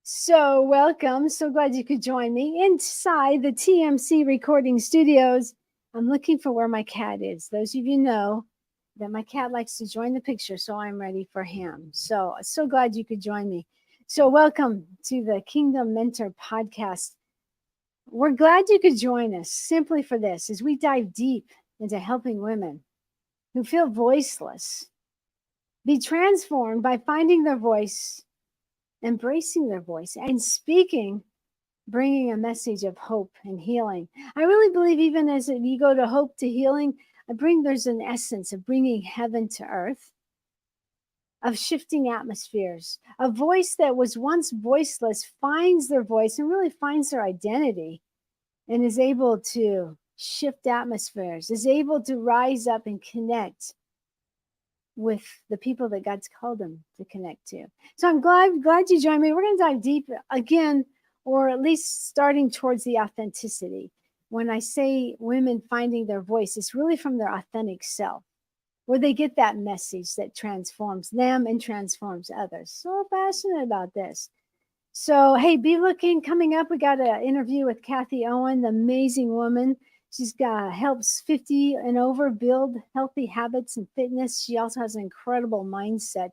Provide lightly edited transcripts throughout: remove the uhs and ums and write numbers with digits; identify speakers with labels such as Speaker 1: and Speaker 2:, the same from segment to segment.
Speaker 1: So, welcome. So glad you could join me inside the TMC recording studios. I'm looking for where my cat is. Those of you know that my cat likes to join the picture, so I'm ready for him. So glad you could join me. So, welcome to the Kingdom Mentor podcast. We're glad you could join us simply for this as we dive deep into helping women who feel voiceless be transformed by finding their voice, embracing their voice, and speaking, bringing a message of hope and healing. I really believe even as you go to hope to healing, there's an essence of bringing heaven to earth, of shifting atmospheres. A voice that was once voiceless finds their voice and really finds their identity and is able to shift atmospheres, is able to rise up and connect with the people that God's called them to connect to. So I'm glad you joined me. We're going to dive deep again, or at least starting towards the authenticity. When I say women finding their voice, it's really from their authentic self, where they get that message that transforms them and transforms others. So passionate about this. So, hey, be looking. Coming up, we got an interview with Kathy Owen, the amazing woman. She's got helps 50 and over build healthy habits and fitness. She also has an incredible mindset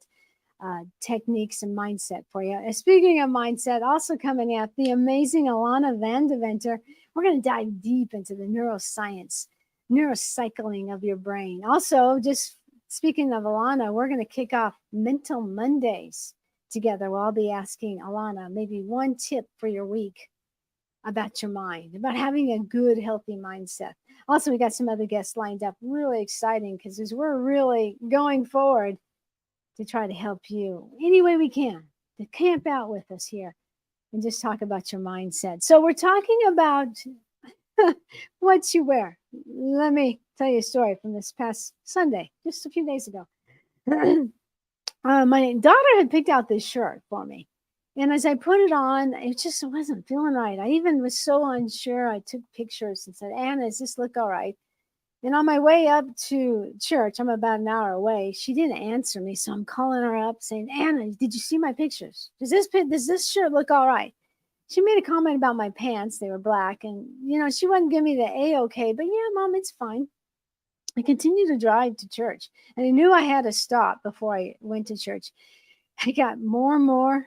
Speaker 1: techniques and mindset for you. And speaking of mindset, also coming up, the amazing Alana Vandeventer. We're going to dive deep into the neuroscience, neurocycling of your brain. Also, just speaking of Alana, we're going to kick off Mental Mondays together. We'll all be asking Alana maybe one tip for your week about your mind, about having a good, healthy mindset. Also, we got some other guests lined up. Really exciting because as we're really going forward to try to help you any way we can to camp out with us here and just talk about your mindset. So we're talking about what you wear. Let me tell you a story from this past Sunday, just a few days ago. My daughter had picked out this shirt for me. And as I put it on, it just wasn't feeling right. I even was so unsure. I took pictures and said, Anna, does this look all right? And on my way up to church, I'm about an hour away. She didn't answer me. So I'm calling her up saying, Anna, did you see my pictures? Does this shirt look all right? She made a comment about my pants. They were black. And, she wouldn't give me the A-okay. But yeah, Mom, it's fine. I continued to drive to church. And I knew I had to stop before I went to church. I got more and more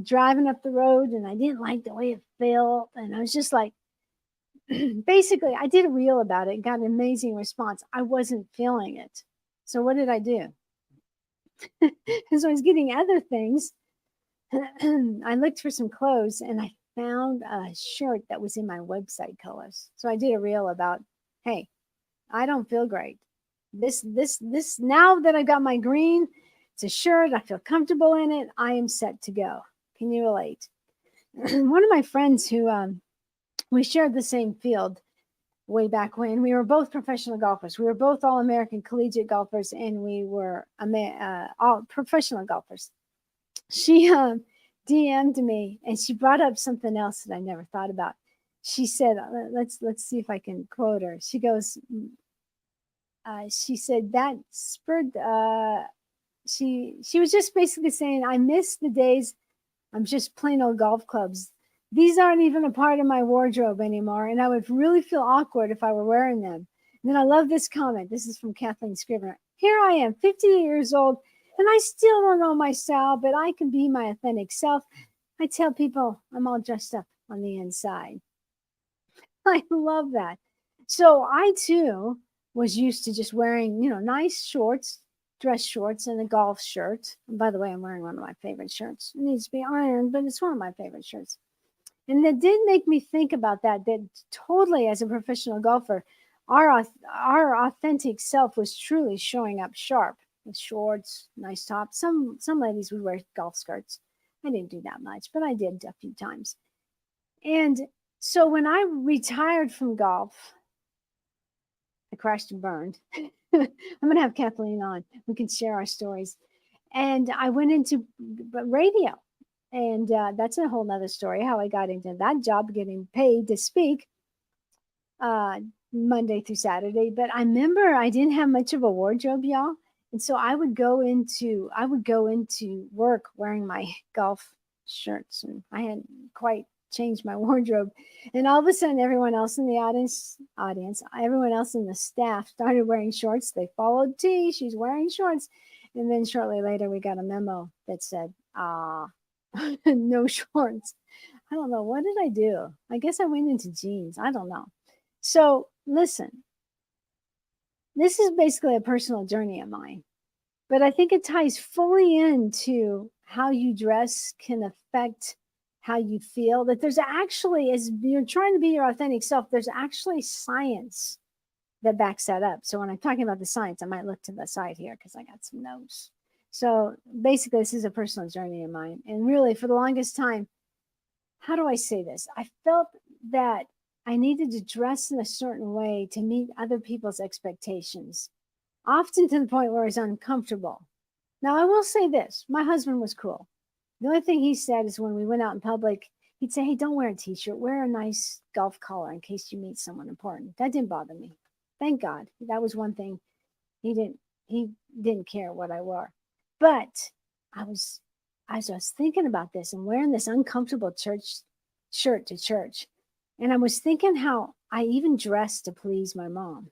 Speaker 1: driving up the road, and I didn't like the way it felt. And I was just like, basically, I did a reel about it and got an amazing response. I wasn't feeling it. So what did I do? As I was getting other things, I looked for some clothes and I found a shirt that was in my website colors. So I did a reel about, hey, I don't feel great. This, now that I got my green, it's a shirt, I feel comfortable in it, I am set to go. Can you relate? One of my friends who, we shared the same field way back when. We were both professional golfers. We were both all-American collegiate golfers, and we were all professional golfers. She DM'd me, and she brought up something else that I never thought about. She said, let's see if I can quote her. She goes, she said that spurred, she was just basically saying, I miss the days I'm just plain old golf clubs. These aren't even a part of my wardrobe anymore, and I would really feel awkward if I were wearing them. And then I love this comment. This is from Kathleen Scrivener. Here I am, 50 years old, and I still don't know my style, but I can be my authentic self. I tell people I'm all dressed up on the inside. I love that. So I, too, was used to just wearing, nice shorts, dress shorts, and a golf shirt. And by the way, I'm wearing one of my favorite shirts. It needs to be ironed, but it's one of my favorite shirts. And that did make me think about that totally as a professional golfer, our authentic self was truly showing up sharp with shorts, nice tops. Some ladies would wear golf skirts. I didn't do that much, but I did a few times. And so when I retired from golf, I crashed and burned. I'm going to have Kathleen on. We can share our stories. And I went into radio. And that's a whole nother story, how I got into that job, getting paid to speak Monday through Saturday. But I remember I didn't have much of a wardrobe, y'all. And so I would go into work wearing my golf shirts, and I hadn't quite changed my wardrobe. And all of a sudden, everyone else in the audience, everyone else in the staff started wearing shorts. They followed T. She's wearing shorts. And then shortly later, we got a memo that said, no shorts. I don't know. What did I do? I guess I went into jeans. I don't know. So listen, this is basically a personal journey of mine, but I think it ties fully into how you dress can affect how you feel. That there's actually, as you're trying to be your authentic self, there's actually science that backs that up. So when I'm talking about the science, I might look to the side here because I got some notes. So basically, this is a personal journey of mine. And really, for the longest time, how do I say this? I felt that I needed to dress in a certain way to meet other people's expectations, often to the point where it's uncomfortable. Now, I will say this. My husband was cool. The only thing he said is when we went out in public, he'd say, hey, don't wear a t-shirt. Wear a nice golf collar in case you meet someone important. That didn't bother me. Thank God. That was one thing he didn't care what I wore. But I was thinking about this and wearing this uncomfortable church shirt to church. And I was thinking how I even dressed to please my mom.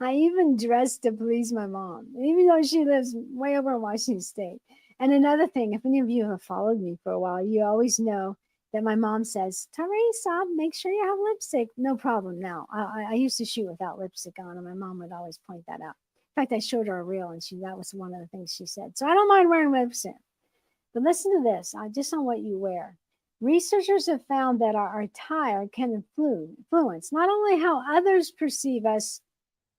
Speaker 1: I even dressed to please my mom, even though she lives way over in Washington State. And another thing, if any of you have followed me for a while, you always know that my mom says, Theresa, make sure you have lipstick. No problem now. I used to shoot without lipstick on, and my mom would always point that out. In fact, I showed her a reel, and that was one of the things she said. So I don't mind wearing lipstick. But listen to this, just on what you wear. Researchers have found that our attire can influence not only how others perceive us,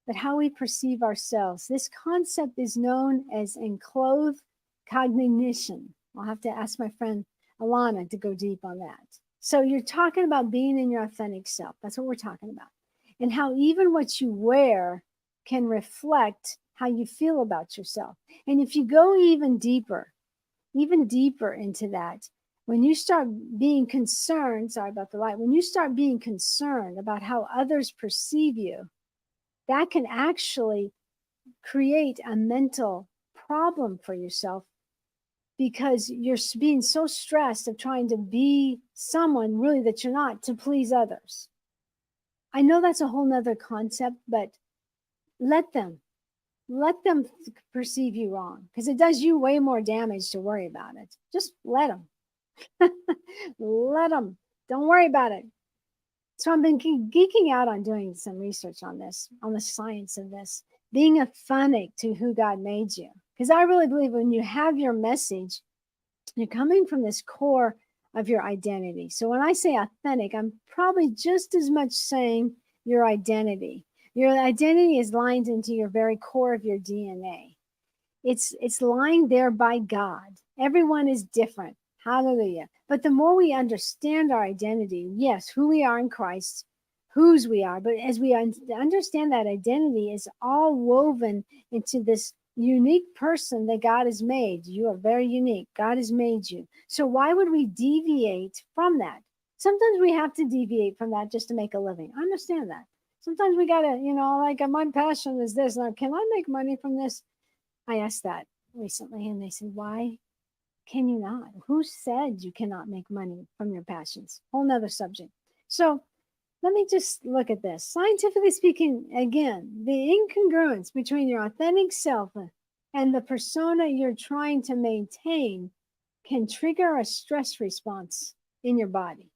Speaker 1: but how we perceive ourselves. This concept is known as enclothed cognition. I'll have to ask my friend Alana to go deep on that. So you're talking about being in your authentic self. That's what we're talking about. And how even what you wear can reflect how you feel about yourself. And if you go even deeper into that, when you start being concerned, sorry about the light, when you start being concerned about how others perceive you, that can actually create a mental problem for yourself because you're being so stressed of trying to be someone really that you're not to please others. I know that's a whole nother concept, but let them perceive you wrong because it does you way more damage to worry about it. Just let them. Let them. Don't worry about it. So I've been geeking out on doing some research on this, on the science of this, being authentic to who God made you. Because I really believe when you have your message, you're coming from this core of your identity. So when I say authentic, I'm probably just as much saying your identity. Your identity is lined into your very core of your DNA. It's lying there by God. Everyone is different. Hallelujah. But the more we understand our identity, yes, who we are in Christ, whose we are, but as we understand that identity is all woven into this unique person that God has made. You are very unique. God has made you. So why would we deviate from that? Sometimes we have to deviate from that just to make a living. I understand that. Sometimes we got to, like my passion is this. Now, can I make money from this? I asked that recently and they said, why can you not? Who said you cannot make money from your passions? Whole nother subject. So let me just look at this. Scientifically speaking, again, the incongruence between your authentic self and the persona you're trying to maintain can trigger a stress response in your body.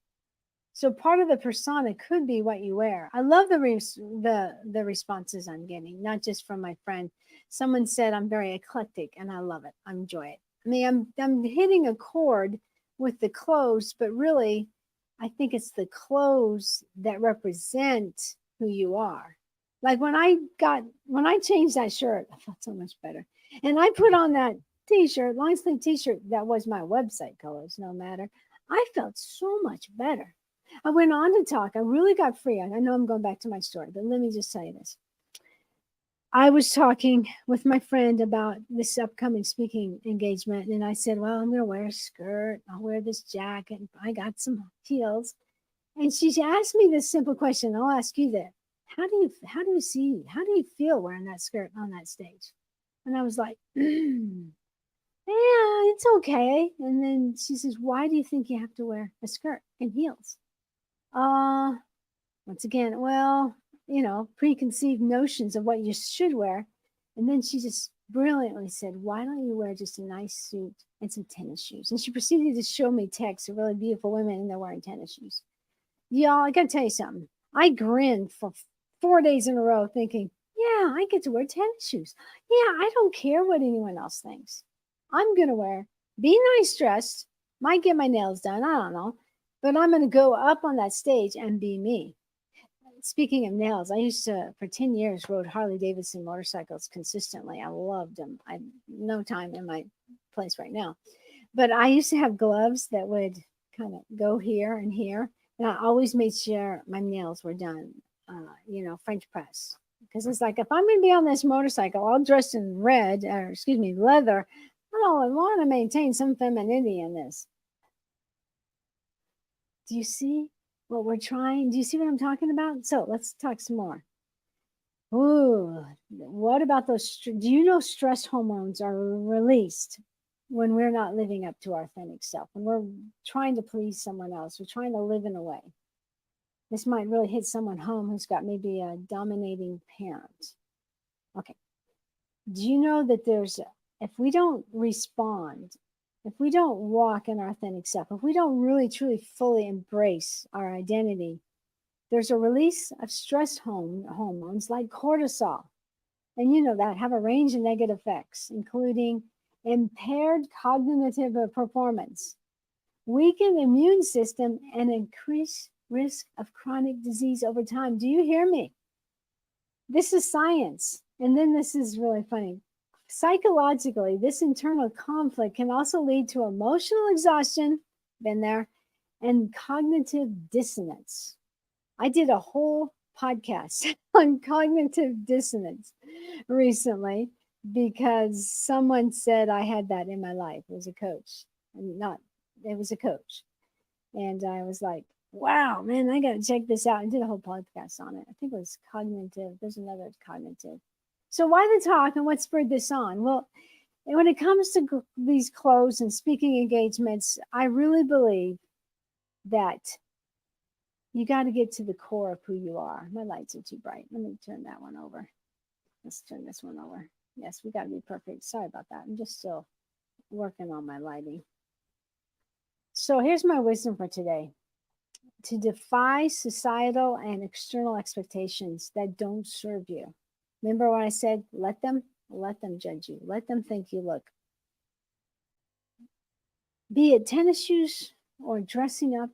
Speaker 1: So part of the persona could be what you wear. I love the responses I'm getting, not just from my friend. Someone said I'm very eclectic, and I love it. I enjoy it. I mean, I'm hitting a chord with the clothes, but really, I think it's the clothes that represent who you are. Like when I changed that shirt, I felt so much better. And I put on that t-shirt, long sleeve t-shirt, that was my website colors, no matter. I felt so much better. I went on to talk. I really got free. I know I'm going back to my story, but let me just tell you this. I was talking with my friend about this upcoming speaking engagement, and I said, well, I'm going to wear a skirt. I'll wear this jacket. I got some heels. And she asked me this simple question. I'll ask you that. How do you feel wearing that skirt on that stage? And I was like, yeah, it's okay. And then she says, why do you think you have to wear a skirt and heels? Uh, Once again, well, preconceived notions of what you should wear. And then she just brilliantly said, why don't you wear just a nice suit and some tennis shoes? And she proceeded to show me texts of really beautiful women and they're wearing tennis shoes. Y'all, I gotta tell you something. I grinned for 4 days in a row thinking, yeah, I get to wear tennis shoes. Yeah, I don't care what anyone else thinks. I'm gonna be nice dressed, might get my nails done, I don't know, but I'm gonna go up on that stage and be me. Speaking of nails, I used to, for 10 years, rode Harley Davidson motorcycles consistently. I loved them. I no time in my place right now. But I used to have gloves that would kind of go here and here. And I always made sure my nails were done, French press. Because it's like, if I'm going to be on this motorcycle all dressed in red, or excuse me, leather, I don't want to maintain some femininity in this. Do you see what we're trying? Do you see what I'm talking about? So let's talk some more. Ooh, what about those? Do you know stress hormones are released when we're not living up to our authentic self, when we're trying to please someone else, we're trying to live in a way? This might really hit someone home who's got maybe a dominating parent. Okay. Do you know that if we don't respond, if we don't walk in our authentic self, if we don't really, truly, fully embrace our identity, there's a release of stress hormones like cortisol. And you know that have a range of negative effects, including impaired cognitive performance, weakened immune system, and increased risk of chronic disease over time. Do you hear me? This is science. And then this is really funny. Psychologically, this internal conflict can also lead to emotional exhaustion, been there, and cognitive dissonance. I did a whole podcast on cognitive dissonance recently because someone said I had that in my life. It was a coach, it was a coach. And I was like, wow, man, I got to check this out. I did a whole podcast on it. I think it was cognitive. There's another cognitive. So why the talk and what spurred this on? Well, when it comes to these clothes and speaking engagements, I really believe that you got to get to the core of who you are. My lights are too bright. Let me turn that one over. Let's turn this one over. Yes, we got to be perfect. Sorry about that. I'm just still working on my lighting. So here's my wisdom for today. To defy societal and external expectations that don't serve you. Remember what I said? Let them judge you. Let them think you look. Be it tennis shoes or dressing up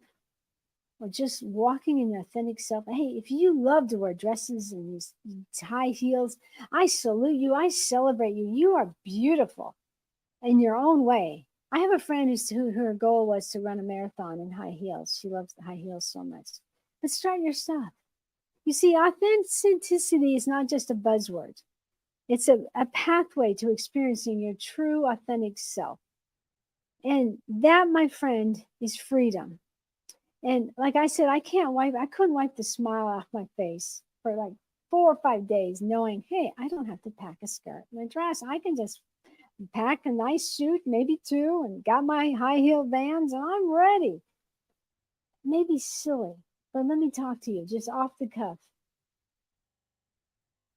Speaker 1: or just walking in your authentic self. Hey, if you love to wear dresses and these high heels, I salute you. I celebrate you. You are beautiful in your own way. I have a friend who her goal was to run a marathon in high heels. She loves the high heels so much. But start your stuff. You see, authenticity is not just a buzzword. It's a pathway to experiencing your true authentic self. And that, my friend, is freedom. And like I said, I couldn't wipe the smile off my face for like 4 or 5 days, knowing, hey, I don't have to pack a skirt and a dress. I can just pack a nice suit, maybe 2, and got my high heel Vans, and I'm ready. Maybe silly, but let me talk to you just off the cuff.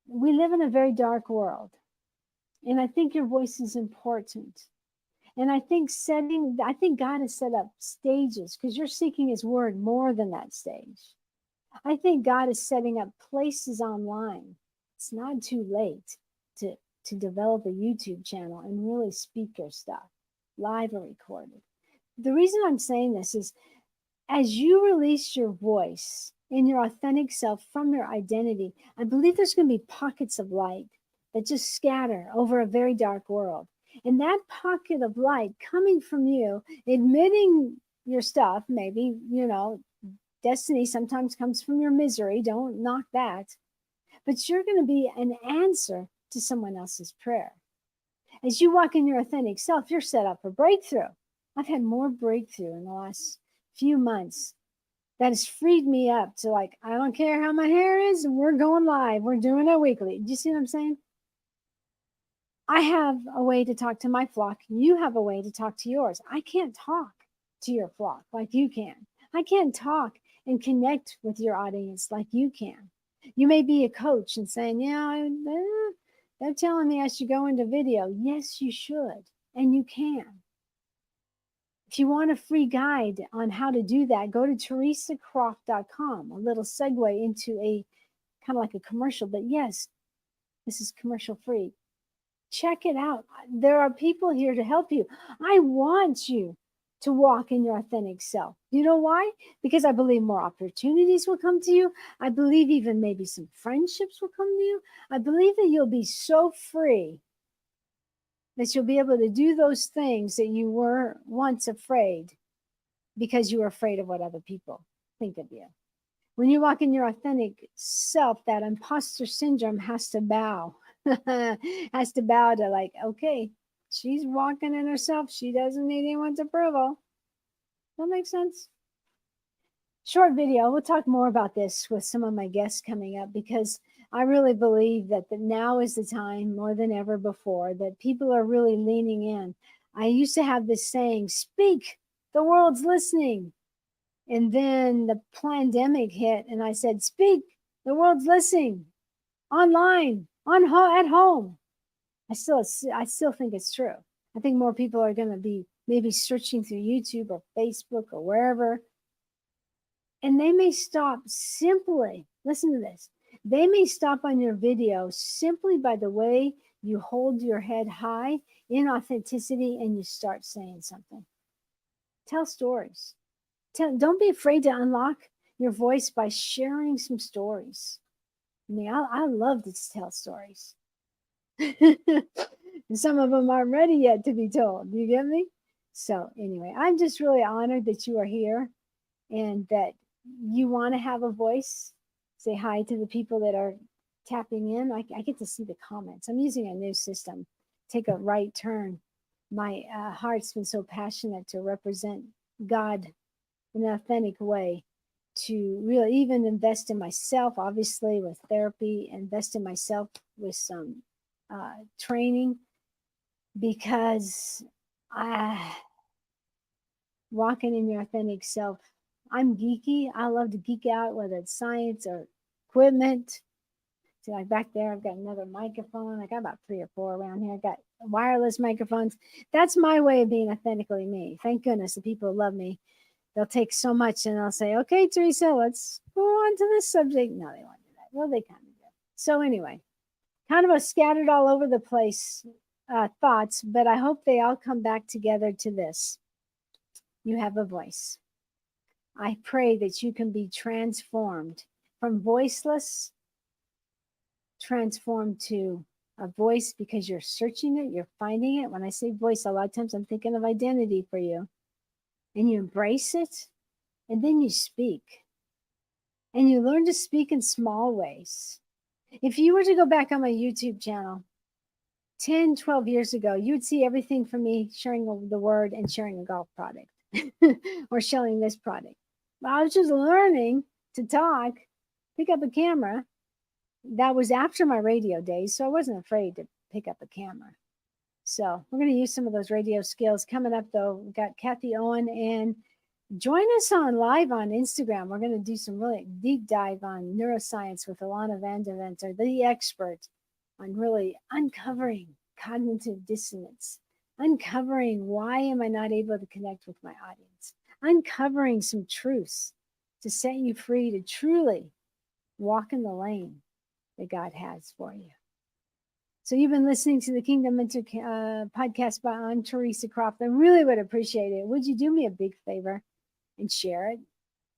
Speaker 1: We live in a very dark world, and I think your voice is important. And I think God has set up stages because you're seeking his word more than that stage. I think God is setting up places online. It's not too late to develop a YouTube channel and really speak your stuff, live or recorded. The reason I'm saying this is as you release your voice in your authentic self from your identity, I believe there's going to be pockets of light that just scatter over a very dark world. And that pocket of light coming from you, admitting your stuff, maybe, destiny sometimes comes from your misery. Don't knock that. But you're going to be an answer to someone else's prayer. As you walk in your authentic self, you're set up for breakthrough. I've had more breakthrough in the last few months that has freed me up to I don't care how my hair is, we're going live. We're doing it weekly. Do you see what I'm saying? I have a way to talk to my flock. You have a way to talk to yours. I can't talk to your flock like you can. I can't talk and connect with your audience like you can. You may be a coach and saying, yeah, they're telling me I should go into video. Yes, you should. And you can. If you want a free guide on how to do that, go to theresacroft.com. A little segue into a kind of like a commercial, but yes, this is commercial free. Check it out. There are people here to help you. I want you to walk in your authentic self. You know why? Because I believe more opportunities will come to you. I believe even maybe some friendships will come to you. I believe that you'll be so free that you'll be able to do those things that you were once afraid because you were afraid of what other people think of you. When you walk in your authentic self, that imposter syndrome has to bow, has to bow to like, okay, she's walking in herself. She doesn't need anyone's approval. That makes sense. Short video. We'll talk more about this with some of my guests coming up because I really believe that now is the time more than ever before that people are really leaning in. I used to have this saying, speak, the world's listening. And then the pandemic hit and I said, speak, the world's listening, online, at home. I still think it's true. I think more people are going to be maybe searching through YouTube or Facebook or wherever. And they may stop simply, listen to this, they may stop on your video simply by the way you hold your head high in authenticity and you start saying something. Tell stories. Don't be afraid to unlock your voice by sharing some stories. I mean, I love to tell stories. Some of them aren't ready yet to be told. You get me? So anyway, I'm just really honored that you are here and that you want to have a voice. Say hi to the people that are tapping in. I get to see the comments. I'm using a new system. Take a right turn. My heart's been so passionate to represent God in an authentic way, to really even invest in myself, obviously with therapy, invest in myself with some training, because walking in your authentic self, I'm geeky. I love to geek out, whether it's science or equipment. See, like back there, I've got another microphone. I got about 3 or 4 around here. I got wireless microphones. That's my way of being authentically me. Thank goodness the people who love me. They'll take so much and they'll say, okay, Theresa, let's go on to this subject. No, they won't do that. Well, they kind of do. So anyway, kind of a scattered all over the place thoughts, but I hope they all come back together to this. You have a voice. I pray that you can be transformed from voiceless, transformed to a voice because you're searching it, you're finding it. When I say voice, a lot of times I'm thinking of identity for you. And you embrace it, and then you speak. And you learn to speak in small ways. If you were to go back on my YouTube channel 10, 12 years ago, you would see everything from me sharing the word and sharing a golf product or selling this product. But I was just learning to talk, pick up a camera. That was after my radio days, so I wasn't afraid to pick up a camera. So we're going to use some of those radio skills. Coming up, though, we've got Kathy Owen, and join us on live on Instagram. We're going to do some really deep dive on neuroscience with Alana Vandeventer, the expert on really uncovering cognitive dissonance, uncovering why am I not able to connect with my audience, uncovering some truths to set you free to truly walk in the lane that God has for you. So you've been listening to the Kingdom Mentor podcast I'm Theresa Croft. I really would appreciate it. Would you do me a big favor and share it?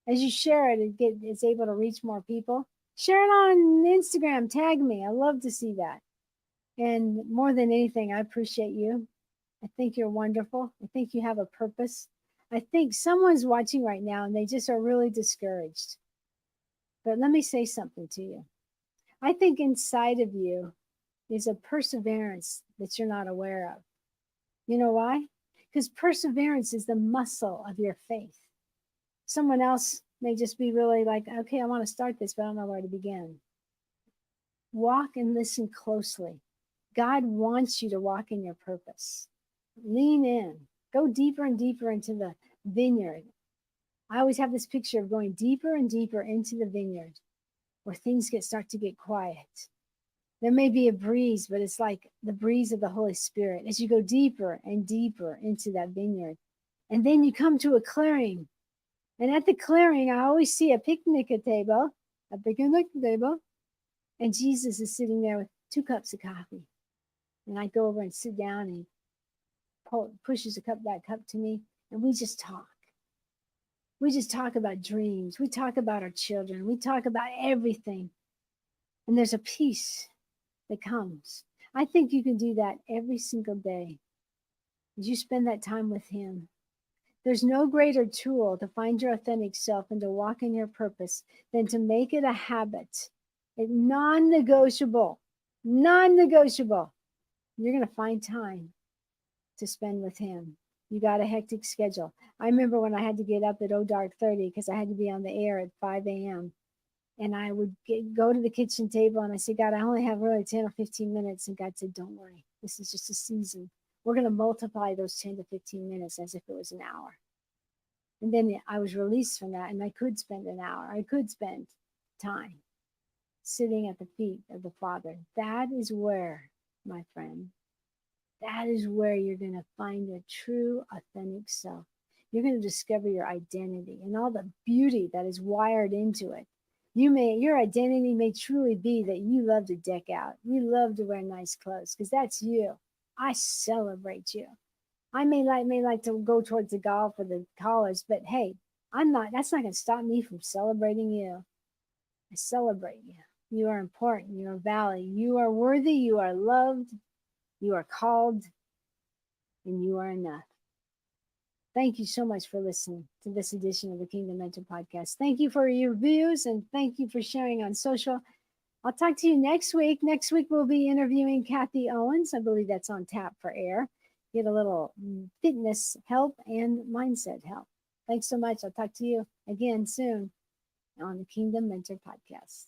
Speaker 1: As you share it, it's able to reach more people. Share it on Instagram. Tag me. I love to see that. And more than anything, I appreciate you. I think you're wonderful. I think you have a purpose. I think someone's watching right now and they just are really discouraged. But let me say something to you. I think inside of you is a perseverance that you're not aware of. You know why? Because perseverance is the muscle of your faith. Someone else may just be really like, okay, I want to start this, but I don't know where to begin. Walk and listen closely. God wants you to walk in your purpose. Lean in. Go deeper and deeper into the vineyard. I always have this picture of going deeper and deeper into the vineyard where things start to get quiet. There may be a breeze, but it's like the breeze of the Holy Spirit as you go deeper and deeper into that vineyard. And then you come to a clearing. And at the clearing, I always see a picnic table, and Jesus is sitting there with 2 cups of coffee. And I go over and sit down, and he pushes that cup to me, and we just talk. We just talk about dreams. We talk about our children. We talk about everything. And there's a peace that comes. I think you can do that every single day as you spend that time with him. There's no greater tool to find your authentic self and to walk in your purpose than to make it a habit. It's non-negotiable. Non-negotiable. You're going to find time to spend with him. You got a hectic schedule. I remember when I had to get up at dark 30 because I had to be on the air at 5 a.m. And I would go to the kitchen table and I said, God, I only have really 10 or 15 minutes. And God said, don't worry. This is just a season. We're going to multiply those 10 to 15 minutes as if it was an hour. And then I was released from that and I could spend an hour. I could spend time sitting at the feet of the Father. That is where, my friend, that is where you're going to find your true, authentic self. You're going to discover your identity and all the beauty that is wired into it. Your identity may truly be that you love to deck out. You love to wear nice clothes because that's you. I celebrate you. I may like to go towards the golf or the college, but hey, that's not going to stop me from celebrating you. I celebrate you. You are important. You are valued. You are worthy. You are loved. You are called, and you are enough. Thank you so much for listening to this edition of the Kingdom Mentor Podcast. Thank you for your views, and thank you for sharing on social. I'll talk to you next week. Next week, we'll be interviewing Kathy Owens. I believe that's on tap for air. Get a little fitness help and mindset help. Thanks so much. I'll talk to you again soon on the Kingdom Mentor Podcast.